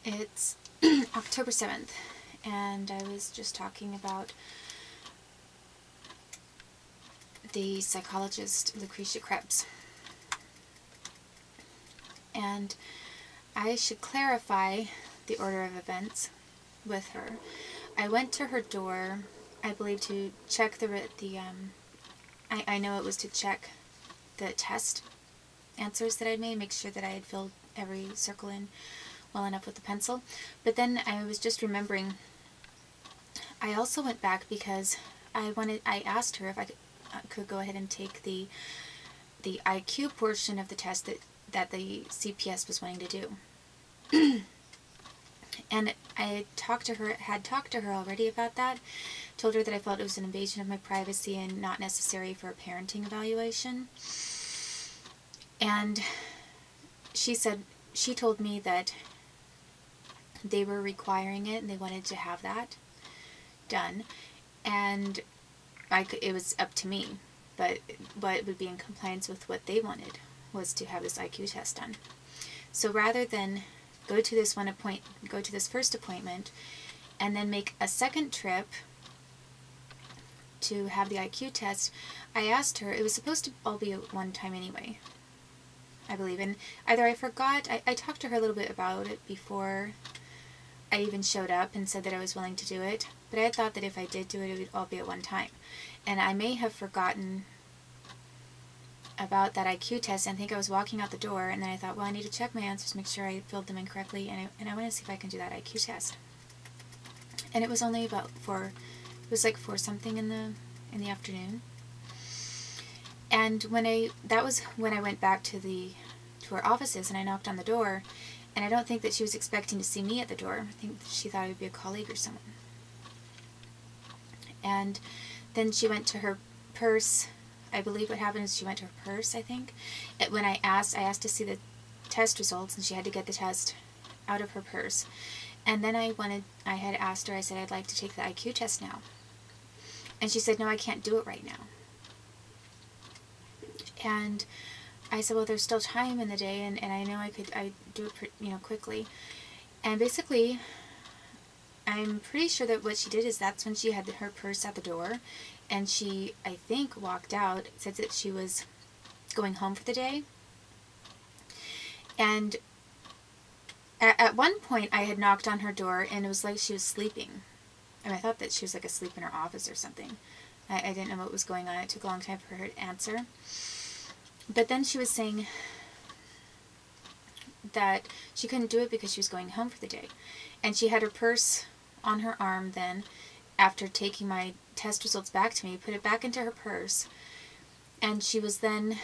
It's October 7th, and I was just talking about the psychologist Lucretia Krebs. And I should clarify the order of events with her. I went to her door, I believe, to check I know it was to check the test answers that I'd made, make sure that I had filled every circle in well enough with the pencil. But then I was just remembering, I also went back because I asked her if I could go ahead and take the IQ portion of the test that the CPS was wanting to do. And I had talked to her already about that, told her that I felt it was an invasion of my privacy and not necessary for a parenting evaluation. And she told me that they were requiring it and they wanted to have that done, and it was up to me, but what would be in compliance with what they wanted was to have this IQ test done. So rather than go to this first appointment and then make a second trip to have the IQ test, I asked her, it was supposed to all be at one time anyway, I believe, and either I forgot, I talked to her a little bit about it before I even showed up and said that I was willing to do it, but I thought that if I did do it, it would all be at one time. And I may have forgotten about that IQ test, and I think I was walking out the door, and then I thought, well, I need to check my answers, make sure I filled them in correctly, and I want to see if I can do that IQ test. And it was only about it was like 4 something in the afternoon. And that was when I went back to her offices, and I knocked on the door, and I don't think that she was expecting to see me at the door. I think she thought it would be a colleague or someone. And then she went to her purse. I believe what happened is she went to her purse, I think. When I asked to see the test results, and she had to get the test out of her purse. And then I had asked her, I said, I'd like to take the IQ test now. And she said, no, I can't do it right now. And I said, well, there's still time in the day, and I know I do it quickly. And basically, I'm pretty sure that what she did is that's when she had her purse at the door, and she, I think, walked out, said that she was going home for the day. And at one point, I had knocked on her door, and it was like she was sleeping. And I thought that she was like asleep in her office or something. I didn't know what was going on. It took a long time for her to answer. But then she was saying that she couldn't do it because she was going home for the day. And she had her purse on her arm then, after taking my test results back to me, put it back into her purse, and she was then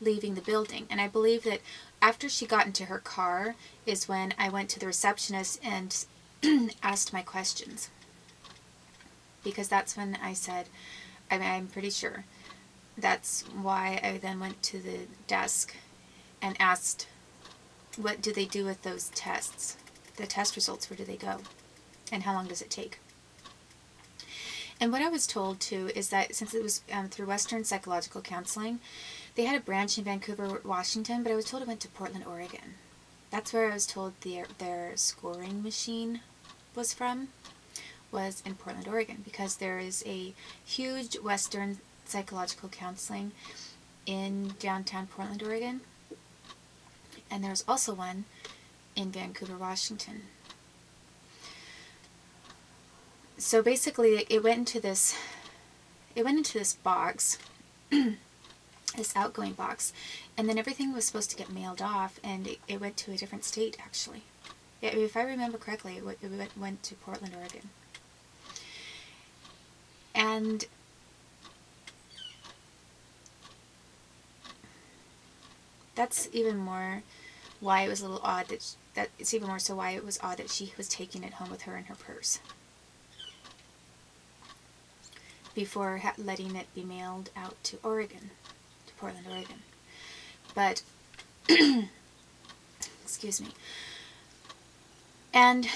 leaving the building. And I believe that after she got into her car is when I went to the receptionist and asked my questions. Because that's when I said, I'm pretty sure, that's why I then went to the desk and asked, what do they do with those tests? The test results, where do they go? And how long does it take? And what I was told, too, is that since it was through Western Psychological Counseling, they had a branch in Vancouver, Washington, but I was told it went to Portland, Oregon. That's where I was told their scoring machine was from, was in Portland, Oregon, because there is a huge Western Psychological Counseling in downtown Portland, Oregon, and there's also one in Vancouver, Washington. So basically, it went into this box, this outgoing box, and then everything was supposed to get mailed off, and it went to a different state, actually. If I remember correctly, it went to Portland, Oregon. And that's even more why it was a little odd that it's even more so why it was odd that she was taking it home with her in her purse before letting it be mailed out to Oregon, to Portland, Oregon. But, excuse me. And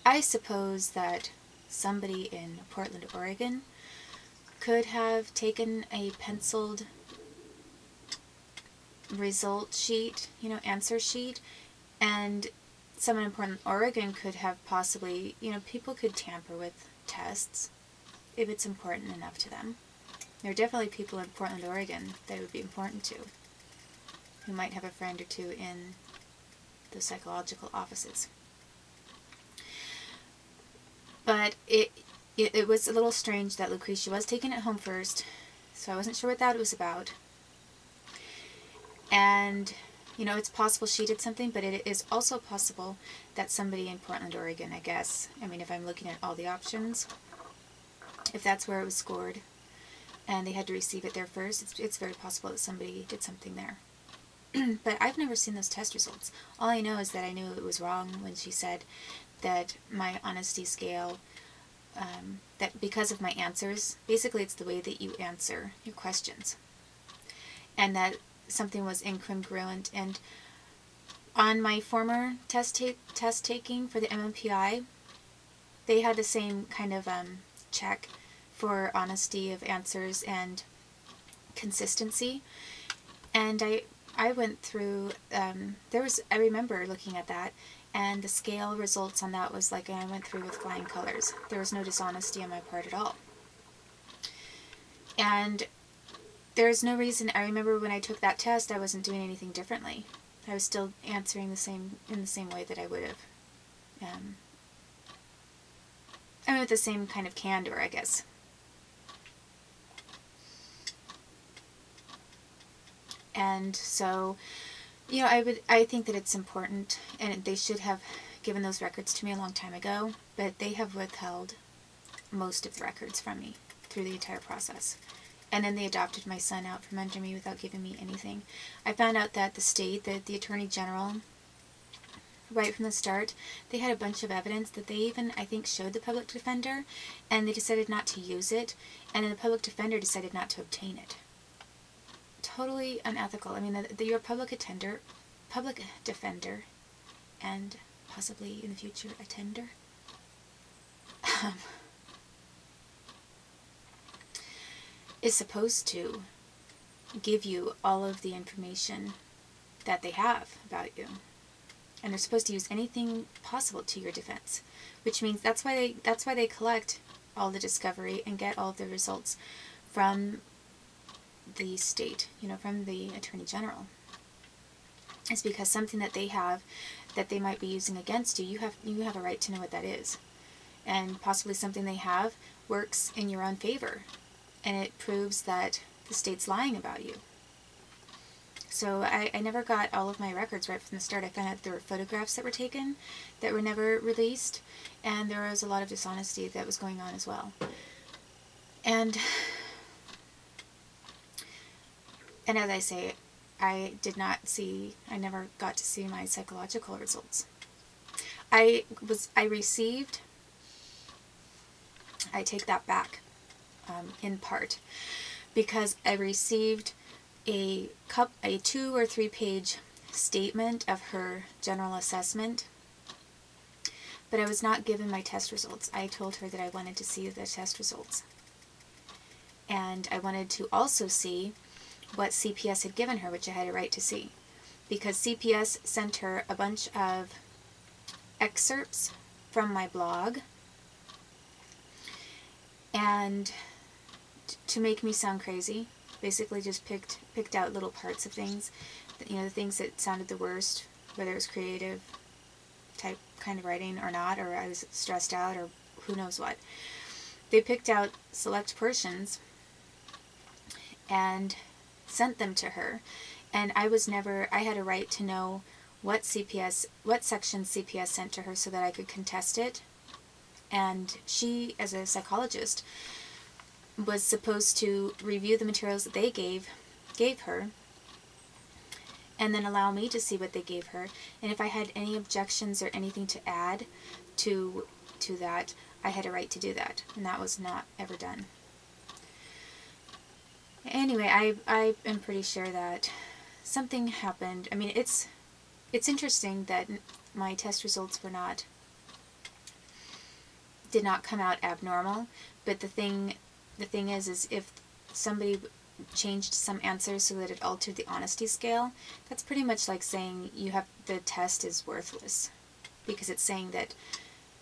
I suppose that somebody in Portland, Oregon could have taken a penciled result sheet, answer sheet, and someone in Portland, Oregon could have possibly, people could tamper with tests if it's important enough to them. There are definitely people in Portland, Oregon that it would be important to, who might have a friend or two in the psychological offices. But it was a little strange that Lucretia was taking it home first, so I wasn't sure what that was about. And, it's possible she did something, but it is also possible that somebody in Portland, Oregon, I guess, if I'm looking at all the options, if that's where it was scored, and they had to receive it there first, it's very possible that somebody did something there. But I've never seen those test results. All I know is that I knew it was wrong when she said that my honesty scale, that because of my answers, basically it's the way that you answer your questions, and that something was incongruent. And on my former test taking for the MMPI, they had the same kind of check for honesty of answers and consistency. And I went through, I remember looking at that, and the scale results on that was like I went through with flying colors. There was no dishonesty on my part at all. And there's no reason, I remember when I took that test, I wasn't doing anything differently. I was still answering in the same way that I would have. With the same kind of candor, I guess. And so, I think that it's important, and they should have given those records to me a long time ago, but they have withheld most of the records from me through the entire process. And then they adopted my son out from under me without giving me anything. I found out that the Attorney General, right from the start, they had a bunch of evidence that they even, I think, showed the public defender, and they decided not to use it, and then the public defender decided not to obtain it. Totally unethical. You're a public defender, and possibly in the future a tender. Is supposed to give you all of the information that they have about you, and they're supposed to use anything possible to your defense, which means that's why they collect all the discovery and get all of the results from the state, from the Attorney General. It's because something that they have that they might be using against you, you have a right to know what that is, and possibly something they have works in your own favor, and it proves that the state's lying about you. So I never got all of my records right from the start. I found out there were photographs that were taken that were never released, and there was a lot of dishonesty that was going on as well. And as I say, I never got to see my psychological results. I take that back, in part, because I received a 2 or 3 page statement of her general assessment, but I was not given my test results. I told her that I wanted to see the test results, and I wanted to also see what CPS had given her, which I had a right to see, because CPS sent her a bunch of excerpts from my blog, and to make me sound crazy, basically just picked out little parts of things, the things that sounded the worst, whether it was creative type kind of writing or not, or I was stressed out, or who knows what. They picked out select portions and sent them to her, and I had a right to know what section CPS sent to her so that I could contest it. And she, as a psychologist, was supposed to review the materials that they gave her, and then allow me to see what they gave her, and if I had any objections or anything to add to that, I had a right to do that, and that was not ever done. Anyway, I am pretty sure that something happened. It's interesting that my test results did not come out abnormal, but the thing is if somebody changed some answers so that it altered the honesty scale, that's pretty much like saying the test is worthless. because it's saying that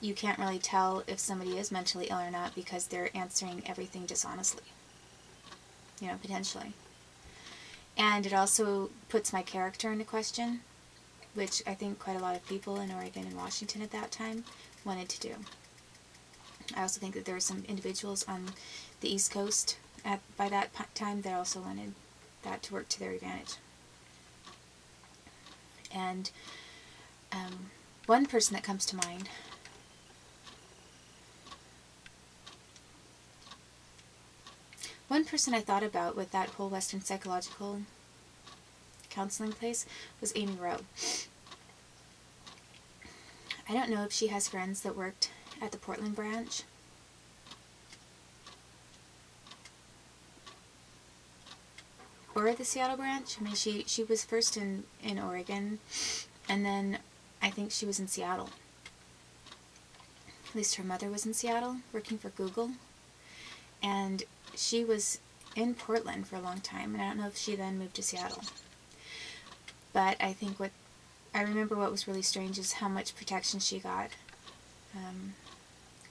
you can't really tell if somebody is mentally ill or not because they're answering everything dishonestly, you know, potentially. And it also puts my character into question, which I think quite a lot of people in Oregon and Washington at that time wanted to do. I also think that there were some individuals on the East Coast by that time that also wanted that to work to their advantage. And one person that comes to mind I thought about with that whole Western psychological counseling place was Amy Rowe. I don't know if she has friends that worked at the Portland branch. Or the Seattle branch. I mean, she was first in Oregon, and then I think she was in Seattle. At least her mother was in Seattle, working for Google. And she was in Portland for a long time, and I don't know if she then moved to Seattle. But I think I remember what was really strange is how much protection she got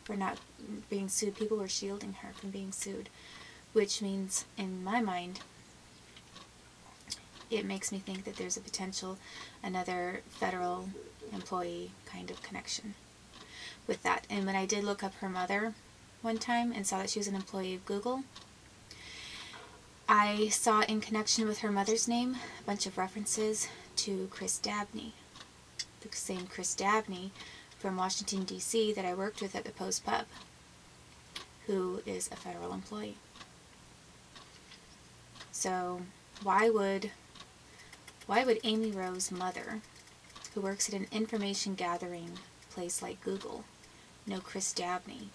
for not being sued. People were shielding her from being sued, which means, in my mind, it makes me think that there's a potential another federal employee kind of connection with that. And when I did look up her mother one time and saw that she was an employee of Google, I saw in connection with her mother's name a bunch of references to Chris Dabney, the same Chris Dabney from Washington, D.C. that I worked with at the Post Pub, who is a federal employee. So why would Amy Rowe's mother, who works at an information gathering place like Google, know Chris Dabney?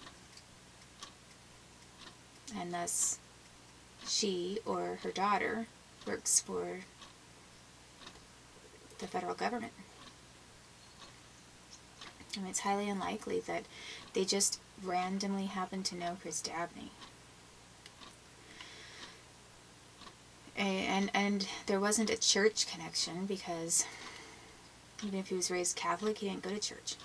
And thus, she or her daughter works for the federal government. I mean, it's highly unlikely that they just randomly happen to know Chris Dabney. And there wasn't a church connection, because even if he was raised Catholic, he didn't go to church.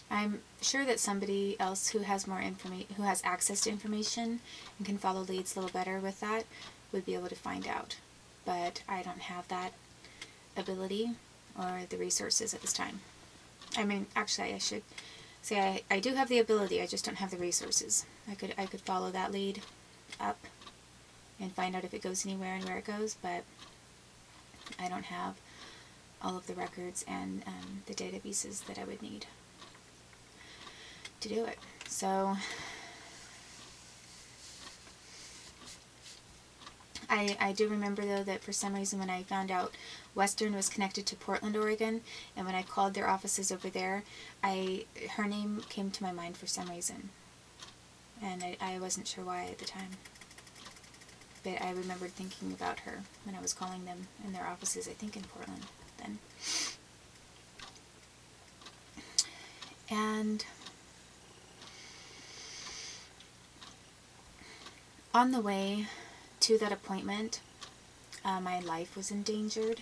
I'm sure that somebody else who has more who has access to information and can follow leads a little better with that would be able to find out. But I don't have that ability or the resources at this time. I mean, actually, I should say I do have the ability, I just don't have the resources. I could follow that lead up and find out if it goes anywhere and where it goes, but I don't have all of the records and the databases that I would need to do it. So I do remember, though, that for some reason when I found out Western was connected to Portland, Oregon, and when I called their offices over there, her name came to my mind for some reason. And I wasn't sure why at the time. But I remembered thinking about her when I was calling them in their offices, I think in Portland then. And on the way to that appointment, my life was endangered.